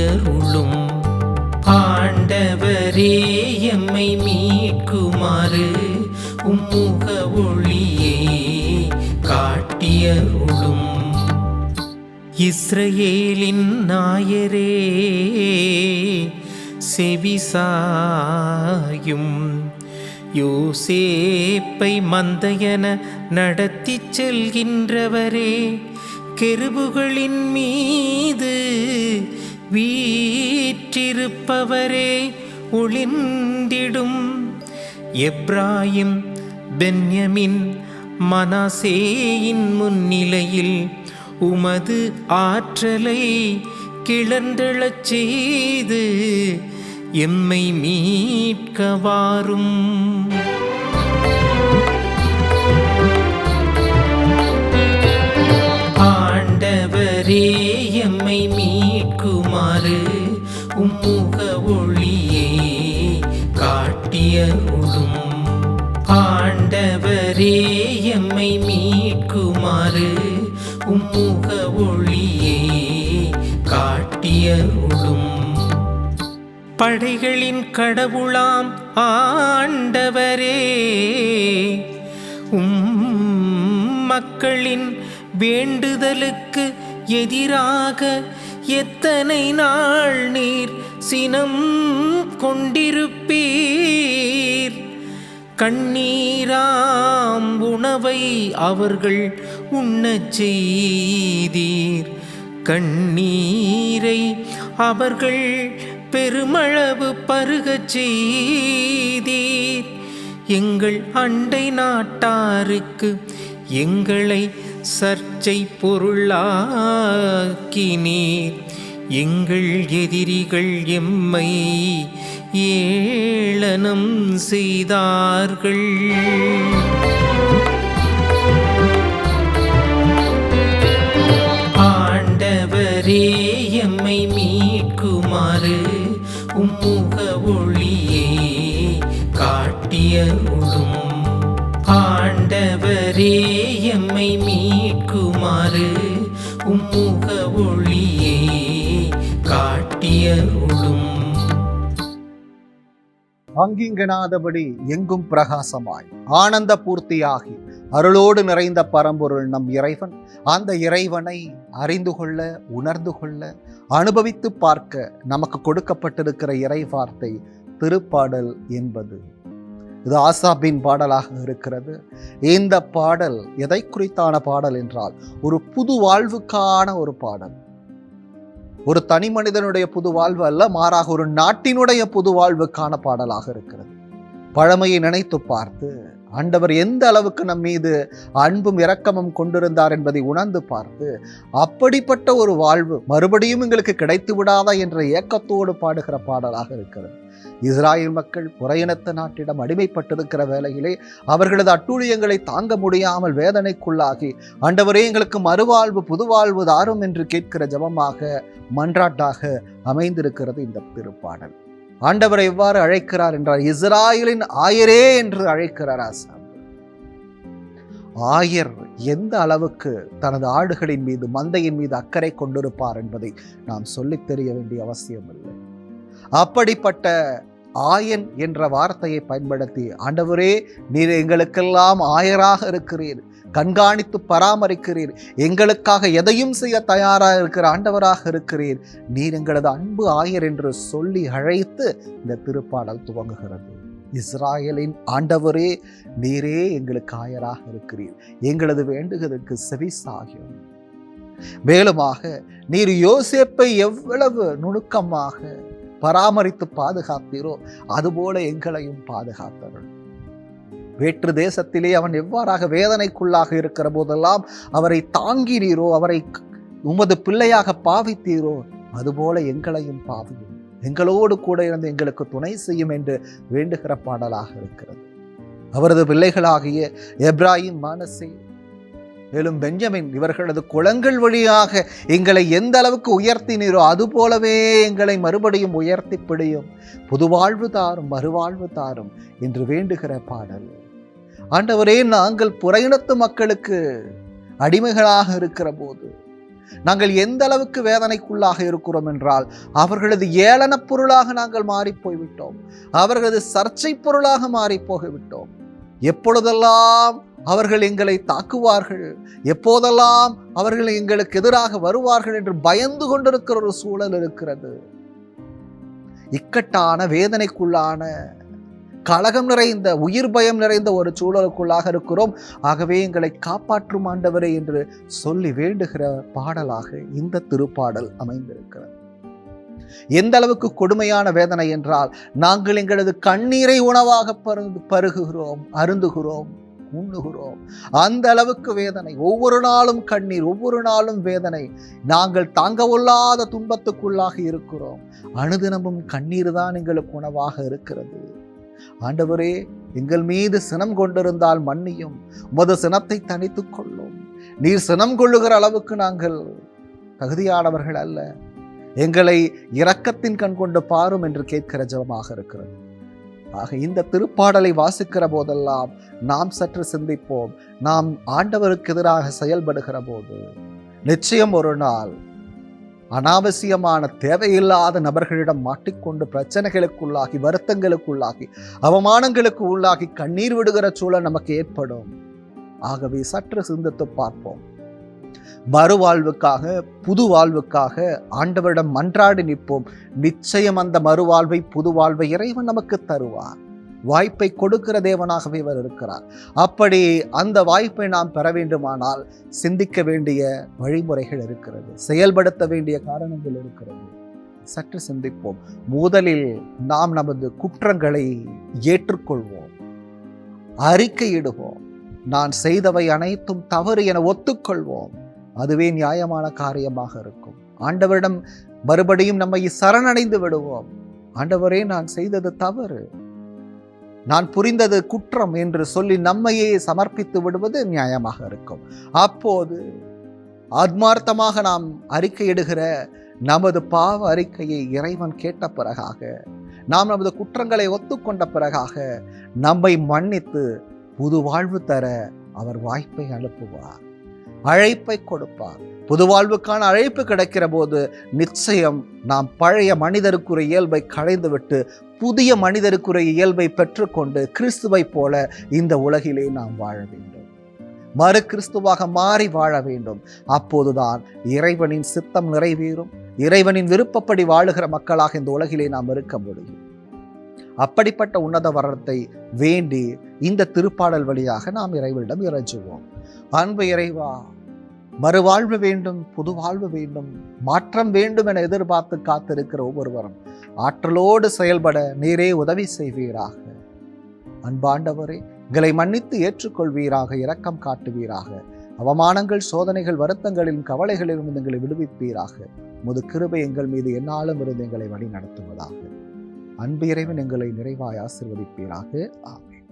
காட்டியருளும். ஆண்டவரே எம்மை மீட்குமாறு உம்முக ஒளியே காட்டியருளும். இஸ்ரவேலின் நாயரே செவிசாயும். யோசேப்பை மந்தையன நடத்தி செல்கின்றவரே, கெருபுகளின் மீது வீற்றிருப்பவரே ஒளிந்திடும். எப்ராயிம் பென்யமின் மனாசேயின் முன்னிலையில் உமது ஆற்றலை கிளர்ந்தெழச் செய்து எம்மை மீட்க வாரும். ஆண்டவரே எம்மை மீட்குமாறு உம்முக ஒளியே காட்டியருளும். ஆண்டவரே எம்மை மீட்குமாறு உம்முக ஒளியே காட்டியருளும். படைகளின் கடவுளாம் ஆண்டவரே, மக்களின் வேண்டுதலுக்கு எதிராக எத்தனை நாள் நீர் சினம் கொண்டிருப்பீர். கண்ணீராம் உணவை அவர்கள் உண்ணச் செய்தீர். கண்ணீரை அவர்கள் பெருமளவு பருகச் செய்தீர். எங்கள் அண்டை நாட்டாருக்கு எங்களை சர்ச்சை பொருளாக்கினீர். எங்கள் எதிரிகள் எம்மை ஏளனம் செய்தார்கள். ஆண்டவரே எம்மை மீட்குமாறு உம்முக ஒளியே காட்டியருளும். ஆண்டவரே எம்மை மீட்குமாறு உம்முக ஒளியே காட்டியருளும். அங்கிங்கனாதபடி எங்கும் பிரகாசமாய் ஆனந்த பூர்த்தியாகி அருளோடு நிறைந்த பரம்பொருள் நம் இறைவன். அந்த இறைவனை அறிந்து கொள்ள, உணர்ந்து கொள்ள, அனுபவித்து பார்க்க நமக்கு கொடுக்கப்பட்டிருக்கிற இறை வார்த்தை திருப்பாடல் என்பது. இது ஆசாபின் பாடலாக இருக்கிறது. இந்த பாடல் எதை குறித்தான பாடல் என்றால், ஒரு புது வாழ்வுக்கான ஒரு பாடல். ஒரு தனி மனிதனுடைய புது வாழ்வு அல்ல, மாறாக ஒரு நாட்டினுடைய புது வாழ்வுக்கான பாடலாக இருக்கிறது. பழமையை நினைத்து பார்த்து ஆண்டவர் எந்த அளவுக்கு நம் மீது அன்பும் இரக்கமும் கொண்டிருந்தார் என்பதை உணர்ந்து பார்த்து, அப்படிப்பட்ட ஒரு வாழ்வு மறுபடியும் எங்களுக்கு கிடைத்து விடாதா என்ற ஏக்கத்தோடு பாடுகிற பாடலாக இருக்கிறது. இஸ்ராயேல் மக்கள் புறையினத்த நாட்டிடம் அடிமைப்பட்டிருக்கிற வேளையிலே அவர்களது அட்டூழியங்களை தாங்க முடியாமல் வேதனைக்குள்ளாகி, ஆண்டவரே எங்களுக்கு மறுவாழ்வு புதுவாழ்வு தாரும் என்று கேட்கிற ஜெபமாக, மன்றாட்டாக அமைந்திருக்கிறது இந்த திருப்பாடல். ஆண்டவரை எவ்வாறு அழைக்கிறார் என்றால், இஸ்ராயேலின் ஆயரே என்று அழைக்கிறார். ஆயர் எந்த அளவுக்கு தனது ஆடுகளின் மீது, மந்தையின் மீது அக்கறை கொண்டிருப்பார் என்பதை நாம் சொல்லித் தெரிய வேண்டிய அவசியம் இல்லை. அப்படிப்பட்ட ஆயன் என்ற வார்த்தையை பயன்படுத்தி, ஆண்டவரே நீர் எங்களுக்கெல்லாம் ஆயராக இருக்கிறீர், கண்காணித்து பராமரிக்கிறீர், எங்களுக்காக எதையும் செய்ய தயாராக இருக்கிற ஆண்டவராக இருக்கிறீர், நீர் எங்களது அன்பு ஆயர் என்று சொல்லி அழைத்து இந்த திருப்பாடல் துவங்குகிறது. இஸ்ராயலின் ஆண்டவரே நீரே எங்களுக்கு ஆயராக இருக்கிறீர், எங்களது வேண்டுகிறதுக்கு செவிசாயும். மேலுமாக நீர் யோசேப்பை எவ்வளவு நுணுக்கமாக பராமரித்து பாதுகாத்தீரோ அதுபோல எங்களையும் பாதுகாத்தவர். வேற்று தேசத்திலே அவன் எவ்வாறாக வேதனைக்குள்ளாக இருக்கிற போதெல்லாம் அவரை தாங்கினீரோ, அவரை உமது பிள்ளையாக பாவித்தீரோ, அதுபோல எங்களையும் பாவியும், எங்களோடு கூட இருந்து எங்களுக்கு துணை செய்யும் என்று வேண்டுகிற பாடலாக இருக்கிறது. அவரது பிள்ளைகளாகிய எப்ராயிம், மனாசே, மேலும் பென்யமின் இவர்களது குலங்கள் வழியாக எங்களை எந்த அளவுக்கு உயர்த்தினீரோ அதுபோலவே எங்களை மறுபடியும் உயர்த்தி பிடியும், புதுவாழ்வு தாரும், மறுவாழ்வு தாரும் என்று வேண்டுகிற பாடல். ஆண்டவரே, நாங்கள் புறையினத்து மக்களுக்கு அடிமைகளாக இருக்கிற போது நாங்கள் எந்த அளவுக்கு வேதனைக்குள்ளாக இருக்கிறோம் என்றால், அவர்களது ஏளனப் பொருளாக நாங்கள் மாறி போய்விட்டோம். அவர்களது சர்ச்சை பொருளாக மாறி போய்விட்டோம். எப்பொழுதெல்லாம் அவர்கள் எங்களை தாக்குவார்கள், எப்போதெல்லாம் அவர்கள் எங்களுக்கு எதிராக வருவார்கள் என்று பயந்து கொண்டிருக்கிற ஒரு சூழல் இருக்கிறது. இக்கட்டான, வேதனைக்குள்ளான, கலகம் நிறைந்த, உயிர் பயம் நிறைந்த ஒரு சூழலுக்குள்ளாக இருக்கிறோம். ஆகவே எங்களை காப்பாற்றும் ஆண்டவரே என்று சொல்லி வேண்டுகிற பாடலாக இந்த திருப்பாடல் அமைந்திருக்கிறது. எந்த அளவுக்கு கொடுமையான வேதனை என்றால், நாங்கள் எங்களது கண்ணீரை உணவாக பருகுகிறோம், அருந்துகிறோம், உண்ணுகிறோம். அந்த அளவுக்கு வேதனை. ஒவ்வொரு நாளும் கண்ணீர், ஒவ்வொரு நாளும் வேதனை. நாங்கள் தாங்கவொல்லாத துன்பத்துக்குள்ளாக இருக்கிறோம். அனுதினமும் கண்ணீர் தான் எங்களுக்கு உணவாக இருக்கிறது. ஆண்டவரே, எங்கள் மீது சினம் கொண்டிருந்தால் மன்னியும், உமது சினத்தை தணித்துக் கொள்ளும். நீர் சினம் கொள்ளுகிற அளவுக்கு நாங்கள் தகுதியானவர்கள் அல்ல, எங்களை இரக்கத்தின் கண் கொண்டு பாரும் என்று கேட்கிற ஜெபமாக இருக்கிறது. ஆக இந்த திருப்பாடலை வாசிக்கிற போதெல்லாம் நாம் சற்று சிந்திப்போம். நாம் ஆண்டவருக்கு எதிராக செயல்படுகிற போது நிச்சயம் ஒரு நாள் அனாவசியமான, தேவையில்லாத நபர்களிடம் மாட்டிக்கொண்டு பிரச்சனைகளுக்குள்ளாகி, வருத்தங்களுக்குள்ளாகி, அவமானங்களுக்கு உள்ளாகி கண்ணீர் விடுகிற சூழல் நமக்கு ஏற்படும். ஆகவே சற்று சிந்தித்து பார்ப்போம். மறுவாழ்வுக்காக, புது வாழ்வுக்காக ஆண்டவரிடம் மன்றாடி நிற்போம். நிச்சயம் அந்த மறுவாழ்வை, புது வாழ்வை இறைவன் நமக்கு தருவார். வாய்ப்பை கொடுக்கிற தேவனாகவே அவர் இருக்கிறார். அப்படி அந்த வாய்ப்பை நாம் பெற வேண்டுமானால் சிந்திக்க வேண்டிய வழிமுறைகள் இருக்கிறது, செயல்படுத்த வேண்டிய காரணங்கள் இருக்கிறது. சற்று சிந்திப்போம். முதலில் நாம் நமது குற்றங்களை ஏற்றுக்கொள்வோம், அறிக்கையிடுவோம். நான் செய்தவை அனைத்தும் தவறு என ஒத்துக்கொள்வோம். அதுவே நியாயமான காரியமாக இருக்கும். ஆண்டவரிடம் மறுபடியும் நம்மை சரணடைந்து விடுவோம். ஆண்டவரே, நான் செய்தது தவறு, நான் புரிந்தது குற்றம் என்று சொல்லி நம்மையே சமர்ப்பித்து விடுவது நியாயமாக இருக்கும். அப்போது ஆத்மார்த்தமாக நாம் அறிக்கையிடுகிற நமது பாவ அறிக்கையை இறைவன் கேட்ட பிறகாக, நாம் நமது குற்றங்களை ஒத்துக்கொண்ட பிறகாக நம்மை மன்னித்து புது வாழ்வு தர அவர் வாய்ப்பை அனுப்புவார், அழைப்பை கொடுப்பார். புது வாழ்வுக்கான அழைப்பு கிடைக்கிற போது நிச்சயம் நாம் பழைய மனிதருக்குரிய இயல்பை களைந்துவிட்டு புதிய மனிதருக்குரிய இயல்பை பெற்றுக்கொண்டு கிறிஸ்துவை போல இந்த உலகிலே நாம் வாழ வேண்டும். மறு கிறிஸ்துவாக மாறி வாழ வேண்டும். அப்போதுதான் இறைவனின் சித்தம் நிறைவேறும். இறைவனின் விருப்பப்படி வாழுகிற மக்களாக இந்த உலகிலே நாம் இருக்க முடியும். அப்படிப்பட்ட உன்னத வரத்தை வேண்டி இந்த திருப்பாடல் வழியாக நாம் இறைவனிடம் இறைஞ்சுவோம். அன்பு இறைவா, மறுவாழ்வு வேண்டும், புது வாழ்வு வேண்டும், மாற்றம் வேண்டும் என எதிர்பார்த்து காத்திருக்கிற ஒவ்வொருவரும் ஆற்றலோடு செயல்பட நீரே உதவி செய்வீராக. அன்பாண்டவரே, எங்களை மன்னித்து ஏற்றுக்கொள்வீராக, இரக்கம் காட்டுவீராக. அவமானங்கள், சோதனைகள், வருத்தங்களிலும் கவலைகளிலும் எங்களை விடுவிப்பீராக. உமது கிருபை எங்கள் மீது எந்நாளும் இருந்து எங்களை வழி நடத்துவதாக. அன்பு இறைவன் எங்களை நிறைவாய் ஆசீர்வதிப்பீராக. ஆமென்.